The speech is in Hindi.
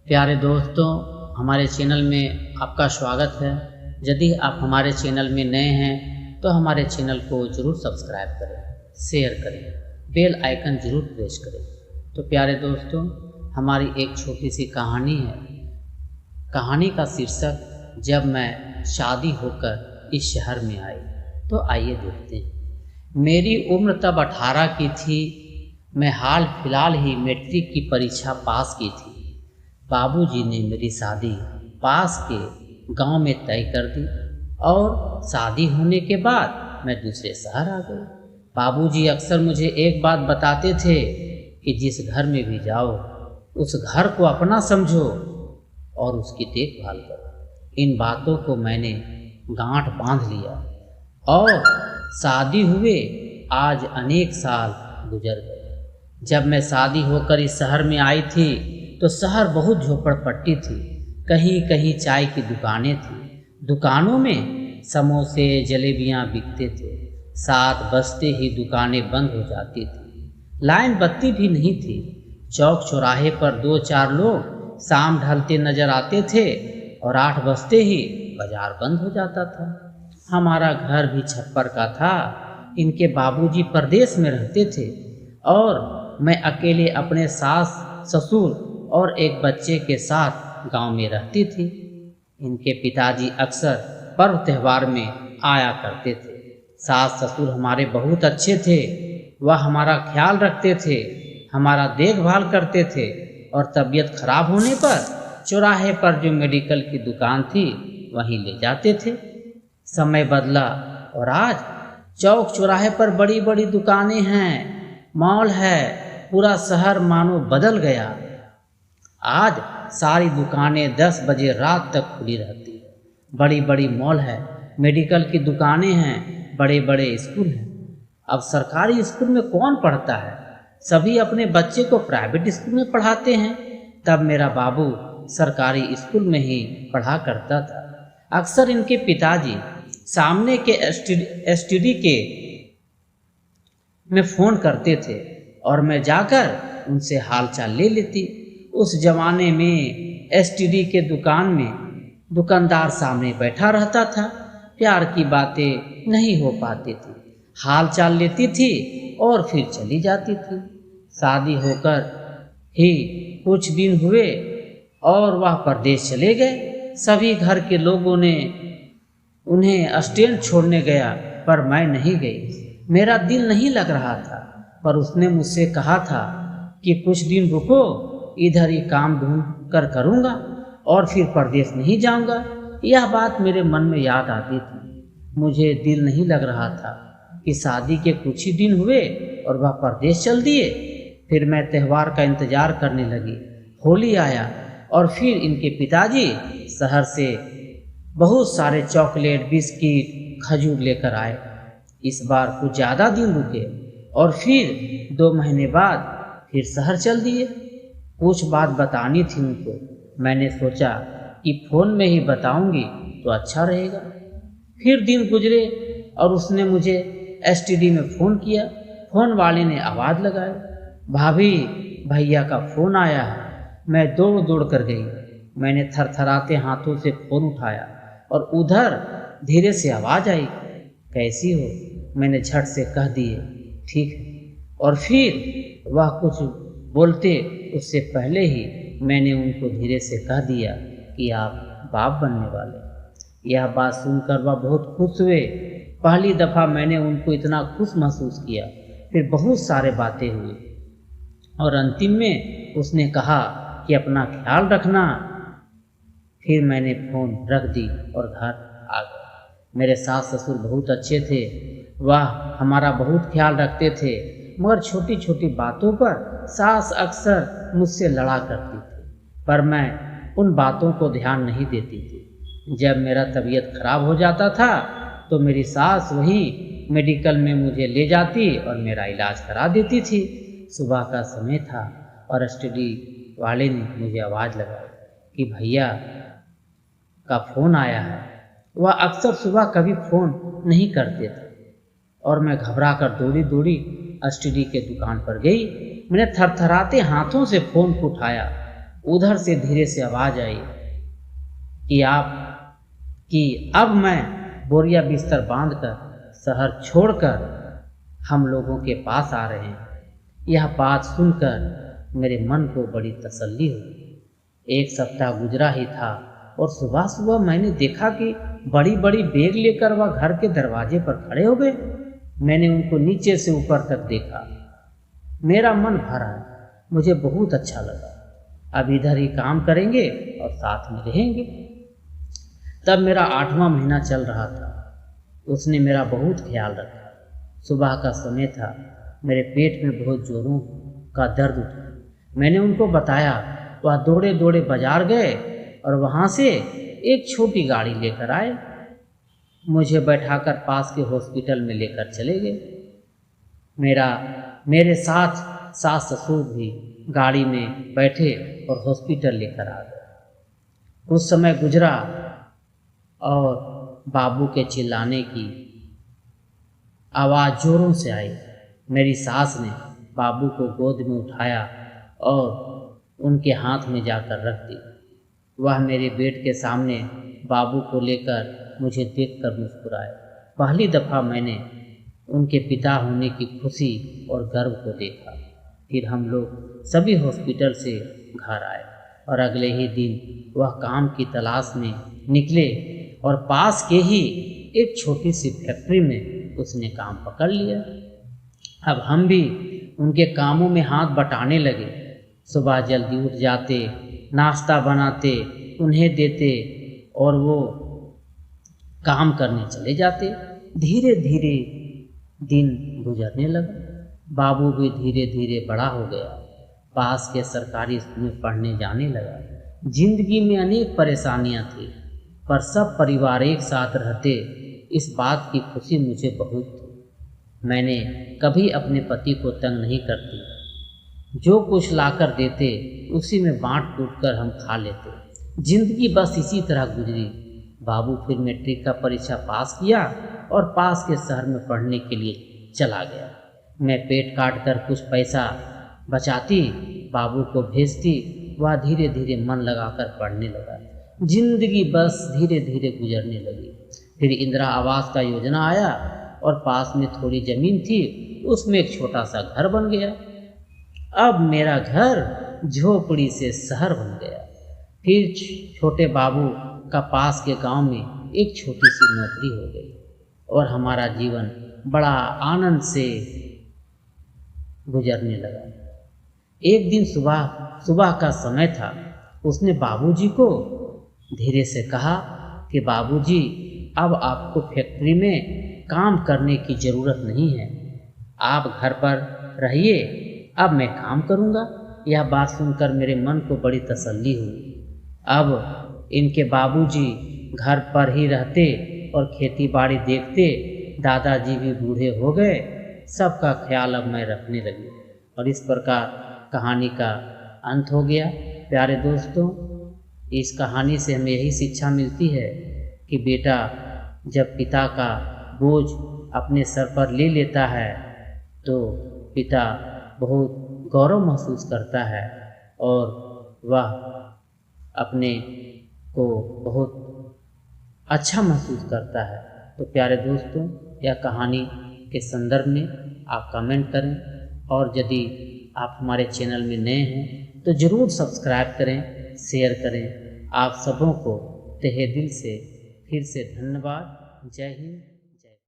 प्यारे दोस्तों, हमारे चैनल में आपका स्वागत है। यदि आप हमारे चैनल में नए हैं तो हमारे चैनल को ज़रूर सब्सक्राइब करें, शेयर करें, बेल आइकन ज़रूर प्रेस करें। तो प्यारे दोस्तों, हमारी एक छोटी सी कहानी है। कहानी का शीर्षक जब मैं शादी होकर इस शहर में आई। तो आइए देखते हैं। मेरी उम्र तब 18 की थी। मैं हाल फिलहाल ही मैट्रिक की परीक्षा पास की थी। बाबूजी ने मेरी शादी पास के गांव में तय कर दी और शादी होने के बाद मैं दूसरे शहर आ गई। बाबूजी अक्सर मुझे एक बात बताते थे कि जिस घर में भी जाओ उस घर को अपना समझो और उसकी देखभाल करो। इन बातों को मैंने गांठ बांध लिया और शादी हुए आज अनेक साल गुजर गए। जब मैं शादी होकर इस शहर में आई थी तो शहर बहुत झोपड़पट्टी थी। कहीं कहीं चाय की दुकानें थी। दुकानों में समोसे जलेबियां बिकते थे। 7 बजते ही दुकानें बंद हो जाती थी। लाइन बत्ती भी नहीं थी। चौक चौराहे पर 2-4 लोग शाम ढलते नजर आते थे और 8 बजते ही बाजार बंद हो जाता था। हमारा घर भी छप्पर का था। इनके बाबूजी परदेश में रहते थे और मैं अकेले अपने सास ससुर और एक बच्चे के साथ गांव में रहती थी। इनके पिताजी अक्सर पर्व त्यौहार में आया करते थे। सास ससुर हमारे बहुत अच्छे थे। वह हमारा ख्याल रखते थे, हमारा देखभाल करते थे और तबीयत खराब होने पर चौराहे पर जो मेडिकल की दुकान थी वहीं ले जाते थे। समय बदला और आज चौक चौराहे पर बड़ी बड़ी दुकानें हैं, मॉल है। पूरा शहर मानो बदल गया। आज सारी दुकानें 10 बजे रात तक खुली रहती है। बड़ी बड़ी मॉल है, मेडिकल की दुकानें हैं, बड़े बड़े स्कूल हैं। अब सरकारी स्कूल में कौन पढ़ता है? सभी अपने बच्चे को प्राइवेट स्कूल में पढ़ाते हैं। तब मेरा बाबू सरकारी स्कूल में ही पढ़ा करता था। अक्सर इनके पिताजी सामने के एसटीडी के में फ़ोन करते थे और मैं जाकर उनसे हालचाल ले लेती। उस जमाने में एसटीडी के दुकान में दुकानदार सामने बैठा रहता था। प्यार की बातें नहीं हो पाती थी। हालचाल लेती थी और फिर चली जाती थी। शादी होकर ही कुछ दिन हुए और वह परदेश चले गए। सभी घर के लोगों ने उन्हें स्टैंड छोड़ने गया पर मैं नहीं गई। मेरा दिल नहीं लग रहा था पर उसने मुझसे कहा था कि कुछ दिन रुको, इधर ही काम ढूंढ कर करूँगा और फिर परदेश नहीं जाऊँगा। यह बात मेरे मन में याद आती थी। मुझे दिल नहीं लग रहा था कि शादी के कुछ ही दिन हुए और वह परदेश चल दिए। फिर मैं त्यौहार का इंतजार करने लगी। होली आया और फिर इनके पिताजी शहर से बहुत सारे चॉकलेट, बिस्किट, खजूर लेकर आए। इस बार कुछ ज़्यादा दिन रुके और फिर 2 महीने बाद फिर शहर चल दिए। कुछ बात बतानी थी उनको। मैंने सोचा कि फ़ोन में ही बताऊंगी तो अच्छा रहेगा। फिर दिन गुजरे और उसने मुझे एसटीडी में फ़ोन किया। फ़ोन वाले ने आवाज़ लगाई, भाभी भैया का फ़ोन आया है। मैं दौड़ दौड़ कर गई। मैंने थरथराते हाथों से फ़ोन उठाया और उधर धीरे से आवाज़ आई, कैसी हो? मैंने झट से कह दिए, ठीक है। और फिर वह कुछ बोलते उससे पहले ही मैंने उनको धीरे से कह दिया कि आप बाप बनने वाले। यह बात सुनकर वह बहुत खुश हुए। पहली दफ़ा मैंने उनको इतना खुश महसूस किया। फिर बहुत सारे बातें हुई और अंतिम में उसने कहा कि अपना ख्याल रखना। फिर मैंने फ़ोन रख दी और घर आ गया। मेरे सास ससुर बहुत अच्छे थे। वह हमारा बहुत ख्याल रखते थे मगर छोटी छोटी बातों पर सास अक्सर मुझसे लड़ा करती थी पर मैं उन बातों को ध्यान नहीं देती थी। जब मेरा तबीयत खराब हो जाता था तो मेरी सास वहीं मेडिकल में मुझे ले जाती और मेरा इलाज करा देती थी। सुबह का समय था और एसटीडी वाले ने मुझे आवाज़ लगाई कि भैया का फ़ोन आया है। वह अक्सर सुबह कभी फ़ोन नहीं करते थे और मैं घबरा कर दौड़ी दौड़ी एसटीडी के दुकान पर गई। मैंने थरथराते हाथों से फ़ोन को उठाया। उधर से धीरे से आवाज़ आई कि अब मैं बोरिया बिस्तर बांधकर शहर छोड़कर हम लोगों के पास आ रहे हैं। यह बात सुनकर मेरे मन को बड़ी तसल्ली हुई। 1 सप्ताह गुजरा ही था और सुबह सुबह मैंने देखा कि बड़ी बड़ी बैग लेकर वह घर के दरवाजे पर खड़े हो गए। मैंने उनको नीचे से ऊपर तक देखा। मेरा मन भरा, मुझे बहुत अच्छा लगा। अब इधर ही काम करेंगे और साथ में रहेंगे। तब मेरा 8वां महीना चल रहा था। उसने मेरा बहुत ख्याल रखा। सुबह का समय था, मेरे पेट में बहुत जोरों का दर्द उठा। मैंने उनको बताया। वह दौड़े दौड़े बाजार गए और वहाँ से एक छोटी गाड़ी लेकर आए। मुझे बैठाकर पास के हॉस्पिटल में लेकर चले गए। मेरे साथ सास ससुर भी गाड़ी में बैठे और हॉस्पिटल लेकर आ गए। कुछ समय गुजरा और बाबू के चिल्लाने की आवाज़ जोरों से आई। मेरी सास ने बाबू को गोद में उठाया और उनके हाथ में जाकर रख दी। वह मेरे बेड के सामने बाबू को लेकर मुझे देखकर मुस्कुराए। पहली दफ़ा मैंने उनके पिता होने की खुशी और गर्व को देखा। फिर हम लोग सभी हॉस्पिटल से घर आए और अगले ही दिन वह काम की तलाश में निकले और पास के ही एक छोटी सी फैक्ट्री में उसने काम पकड़ लिया। अब हम भी उनके कामों में हाथ बटाने लगे। सुबह जल्दी उठ जाते, नाश्ता बनाते, उन्हें देते और वो काम करने चले जाते। धीरे धीरे दिन गुजरने लगा। बाबू भी धीरे धीरे बड़ा हो गया। पास के सरकारी स्कूल में पढ़ने जाने लगा। जिंदगी में अनेक परेशानियां थी, पर सब परिवार एक साथ रहते, इस बात की खुशी मुझे बहुत थी। मैंने कभी अपने पति को तंग नहीं करती। जो कुछ लाकर देते उसी में बांट टूट कर हम खा लेते। जिंदगी बस इसी तरह गुजरी। बाबू फिर मैट्रिक का परीक्षा पास किया और पास के शहर में पढ़ने के लिए चला गया। मैं पेट काट कर कुछ पैसा बचाती, बाबू को भेजती। वह धीरे धीरे मन लगाकर पढ़ने लगा। जिंदगी बस धीरे धीरे गुजरने लगी। फिर इंदिरा आवास का योजना आया और पास में थोड़ी ज़मीन थी, उसमें एक छोटा सा घर बन गया। अब मेरा घर झोपड़ी से शहर बन गया। फिर छोटे बाबू का पास के गांव में एक छोटी सी नौकरी हो गई और हमारा जीवन बड़ा आनंद से गुजरने लगा। एक दिन सुबह का समय था। उसने बाबूजी को धीरे से कहा कि बाबूजी, अब आपको फैक्ट्री में काम करने की ज़रूरत नहीं है, आप घर पर रहिए, अब मैं काम करूँगा। यह बात सुनकर मेरे मन को बड़ी तसल्ली हुई। अब इनके बाबूजी घर पर ही रहते और खेती बाड़ी देखते। दादाजी भी बूढ़े हो गए। सबका ख्याल अब मैं रखने लगी और इस प्रकार कहानी का अंत हो गया। प्यारे दोस्तों, इस कहानी से हमें यही शिक्षा मिलती है कि बेटा जब पिता का बोझ अपने सर पर ले लेता है तो पिता बहुत गौरव महसूस करता है और वह अपने को बहुत अच्छा महसूस करता है। तो प्यारे दोस्तों, यह कहानी के संदर्भ में आप कमेंट करें और यदि आप हमारे चैनल में नए हैं तो ज़रूर सब्सक्राइब करें, शेयर करें। आप सबों को तहे दिल से फिर से धन्यवाद। जय हिंद।